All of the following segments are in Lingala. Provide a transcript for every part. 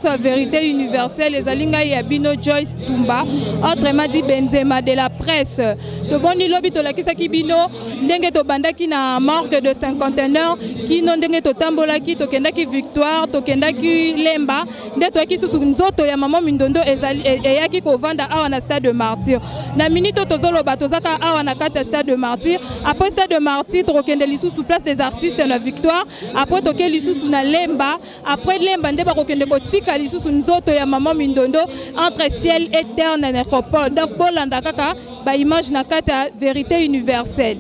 Sa vérité universelle, les Alinga Yabino Joyce Tumba, autrement dit Benzema de la presse. To boni lobi to lakisa kibino, ndenge to bandaki na morgue de 51 qui non ndenge to tambolaki to kendaki victoire, to kendaki lemba, nde to aki susu nzoto ya maman Mindondo eyaki ko vanda awa na stade de Martyr. Na minute to zoloba to zaka awa na kata stade de Martyr, après stade de Martyr to kende lisu sous place des artistes na victoire, après to ke lisu na lemba, après lemba nde ba ko kende ko lisusu nzoto ya maman Mindondo entre ciel et terre na nécropole. Donc bolanda kaka ba image na kata vérité universelle.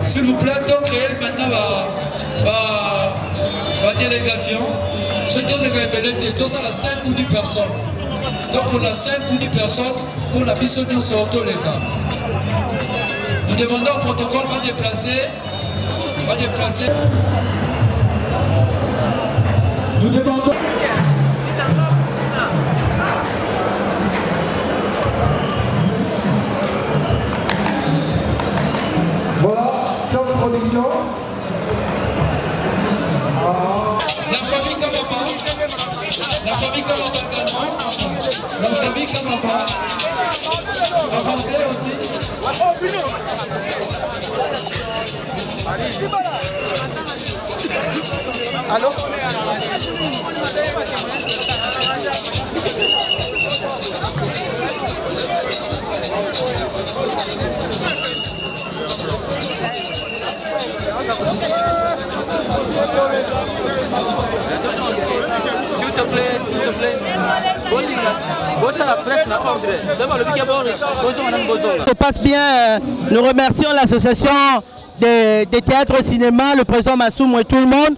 S'il vous plaît, donc réel maintenant la délégation, je donne le bénéfice, tous à la 5 ou 10 personnes. Donc pour la 5 ou 10 personnes, pour la mission de sur les cas. Nous demandons au protocole va déplacer. Nous demandons. Voilà, comme production. La famille Kamapa. La famille Kamapa également. La famille Kamapa. Avancez aussi. Allô? S'il te plaît. Ça passe bien. Nous remercions l'association des théâtres cinéma, le président Massoum et tout le monde.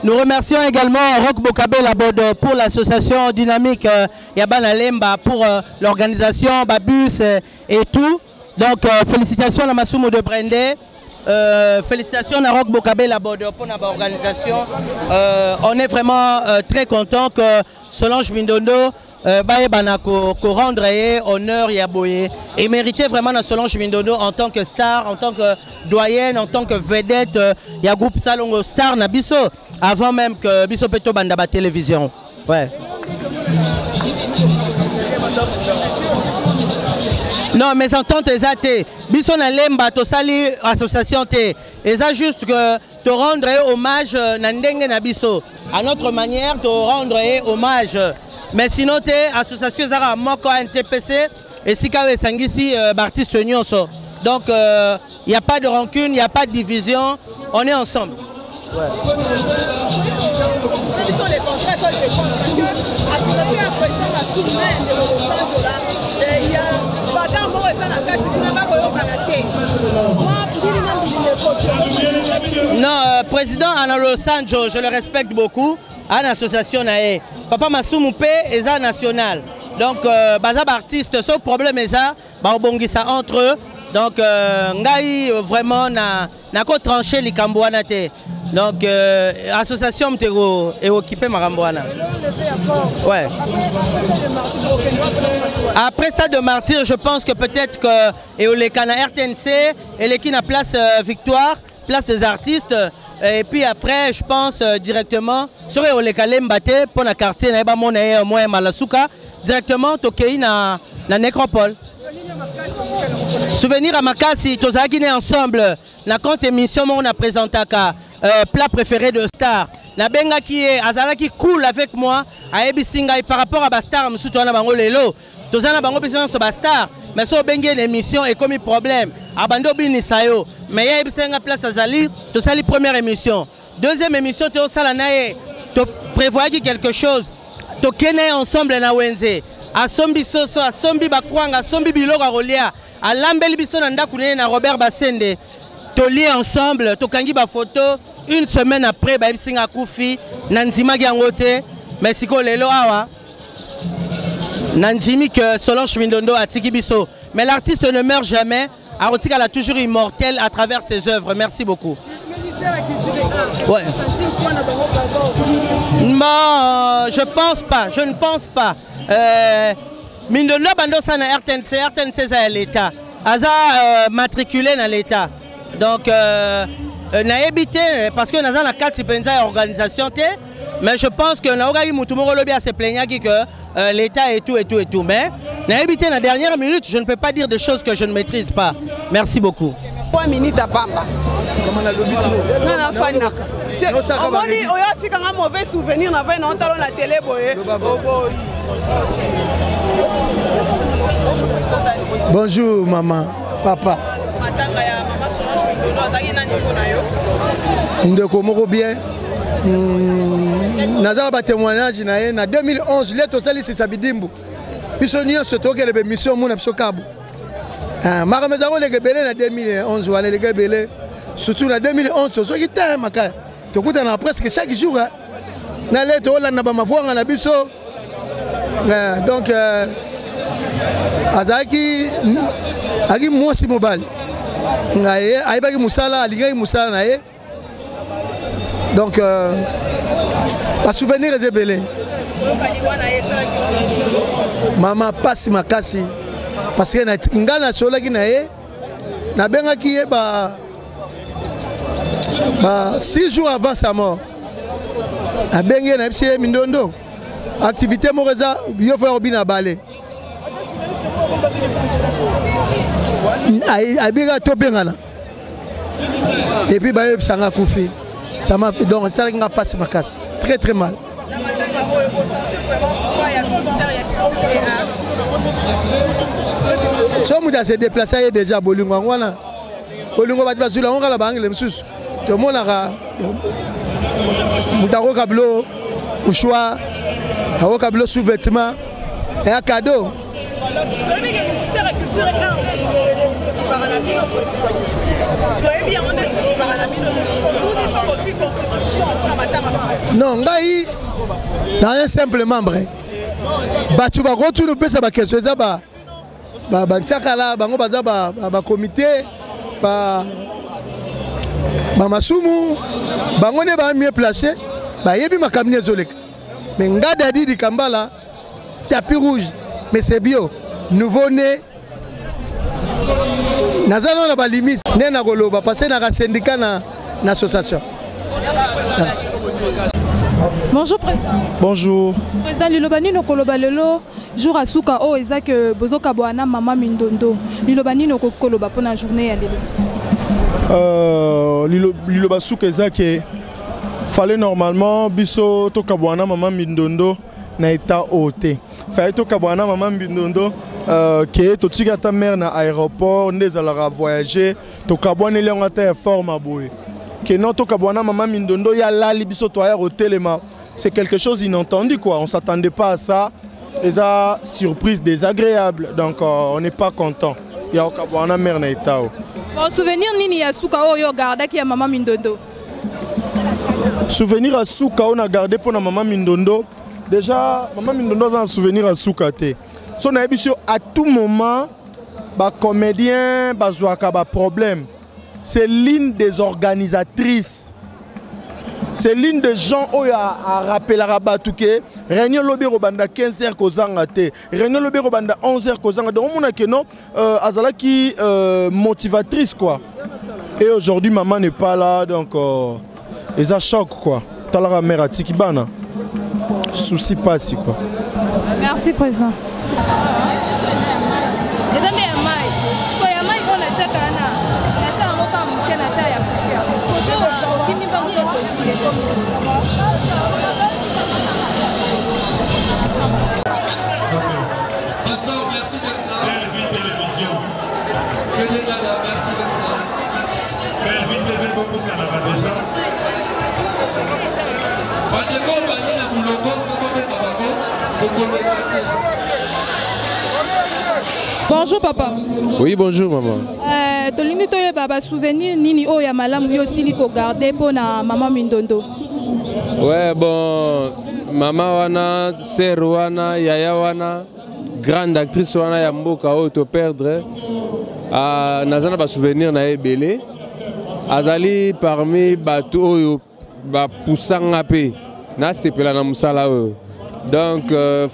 Nous remercions également Roch Bokabe Labod pour l'association dynamique Yabana Lemba pour l'organisation, Babus et tout. Donc félicitations à Massoum de Brendé. Félicitations à Roch Bokabe Labod pour l'organisation. On est vraiment très content que Solange Mindondo rendre honneur Yaboye et méritait vraiment la Solange Mindondo en tant que star, en tant que doyenne, en tant que vedette. Il y a groupe Salongo Star Nabiso avant même que Biso Peto Bandaba télévision. Ouais. Non, mais ententes exactes. Biso na lemba to sali association te. Et ça juste que te rendre hommage nandenge na biso. À notre manière de rendre hommage. Mais sinon, l'association Zara Moko NTPC et Sikawe Sangisi Bartiste Nyonso. Donc, il n'y a pas de rancune, il n'y a pas de division, on est ensemble. Ouais. Non, président Anna Los Angeles, je le respecte beaucoup. Une association Papa Massoum est national. Donc bazab artiste, ce problème est ça, ça entre eux. Donc ngai vraiment na ko trancher les Cambouana. Donc association est occupée Marambouana. Ouais. Après ça de martyr, je pense que peut-être que Eolekana RTNC et l'équipe à place Victoire, place des artistes. Et puis après, je pense directement sur Eolekale Mbate pour la quartier Naïba Monae Moé Malasuka, directement Tokei na nécropole. Souvenir à Makasi, tous Guinée ensemble. La compte émission on a présenté plat préféré de Star. La benga qui est Azala qui cool avec moi à Ebisinga par rapport à Bastar, M. Touana Bangolelo. Tous en Bango besoin de Bastar, mais sur benga l'émission est comme un problème. Abando Bini Sayo. Mais il y a une place à Zali, tu as la première émission. Deuxième émission, tu as prévoyé quelque chose. Tu as ensemble na Wenze. A Sombi Soso, a Sombi Bakwanga, a Sombi Biloga Rolia, a Lambel Bisson Nanda Kune na Robert Bassende. toli ensemble, tokangi ba photo, une semaine après, ba singa kufi, nanzima gangote, mais siko lelo awa. Nanzimi que Solange Mindondo a tiki biso. Mais l'artiste ne meurt jamais. Arotika est toujours immortel à travers ses œuvres. Merci beaucoup. Ouais. Non, je ne pense pas. Mindondo Bandosa na RTNC c'est à l'État. Aza matriculé dans l'État. Donc, na évité parce que nous avons 4 organisations. Mais je pense que nous avons se plaigner que l'État et tout. Mais na évité la dernière minute, je ne peux pas dire des choses que je ne maîtrise pas. Merci beaucoup. 3 minutes à Pamba. On a un mauvais souvenir, on avait un talon à la télé. Bonjour maman, papa. Ndeko moko bien. Nazala ba témoignage na 2011 leto sali Sabidimbu. Biso nyonso tokele mission mona biso kabo. Makameza ko lekebele na 2011 wana lekebele. Surtout na 2011 soki te makaya. Tokuta na presque chaque jour na leto la na ba mavwanga na biso. Donc azaki aki mosi mobali. Ngaye aibaki musala alingai musala na ye. Donc à souvenir est belé. Maman passe makasi parce que na ingana sola ki na ye na benga ki ye ba 6 jours avant sa mort. A benga na psie Mindondo. Activité moreza yo fa obina balé. Ai biga to bengana. Et puis ba sanga kufi. Ça m'a fait donc ça n'a pas passé ma casse. Très très mal. Si on s'est déplacé déjà Bolingo wana. Bolingo va sur la on la banque les msus. Tout le monde a mutaro kablo choix a kablo sous-vêtements et un cadeau. Non, ngai na un simple membre. Batu ba retourne pesa ba question za ba ntiakala bango baza ba comité ba masumu bango ne ba mieux placé ba yebi makamine zolek. Mais nga dadi di Kambala tapis rouge mais c'est bio nouveau né. Nazalo na ba limite né na koloba passer na syndicat na association. Merci. Bonjour président. Bonjour. Président Lilobani no koloba lelo jour asuka o ezak bozoka boana mama Mindondo. Lilobani no koloba pour la journée ya lelo. Liloba suka ezak fallait normalement biso to kaboana mama Mindondo na état hôté. Fallait to kaboana mama Mindondo que to tika ta mère na aéroport ndeza la voyager to kaboana le ngata forme boy. Que non to kaboana mama Mindondo ya la libiso to ya hôtel c'est quelque chose d'inattendu quoi, on s'attendait pas à ça. Les a surprise désagréable donc on n'est pas content. Ya kaboana mère na état. Bon souvenir nini ya suka o yo garda ki ya mama Mindondo. Souvenir à Souka, on a gardé pour maman Mindondo. Déjà, maman Mindondo a un souvenir à Souka. Son ambition à tout moment, les comédiens, les problème. C'est l'une des organisatrices. C'est l'une des gens qui a rappelé la rabat. Réunion lobby robanda 15h kozangate. Réunion lobby robanda 11h kozangate. Donc on a que non, azala qui motivatrice quoi. Et aujourd'hui maman n'est pas là donc. Et ça choque quoi. T'as la mère à Tikibana. Souci pas si quoi. Merci président. Pasteur, merci d'être là. Belle télévision. Merci d'être là. Belle TV, beaucoup ça n'a pas déjà. Bonjour papa. Oui, bonjour maman. Tolingi toyeba ba souvenir nini o ya malamu yo sili ko garder pour na maman Mindondo. Ouais, bon, maman wana, sœur wana, yaya wana, grande actrice wana ya mboka auto perdre. Nazana ba souvenir na ebele. Azali parmi batu oyo ba poussanga pe na sepela na musala oyo. Donc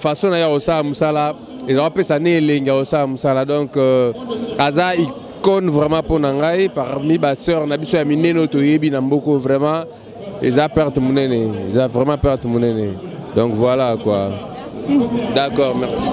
façon na ya osa musala et on peut ça né lenga osa musala donc aza icône vraiment pour nangai parmi ba sœur na biso ya mineno to yebi na mboko vraiment ils a perte monene, ils a vraiment perte monene. Donc voilà quoi. Si. D'accord, merci.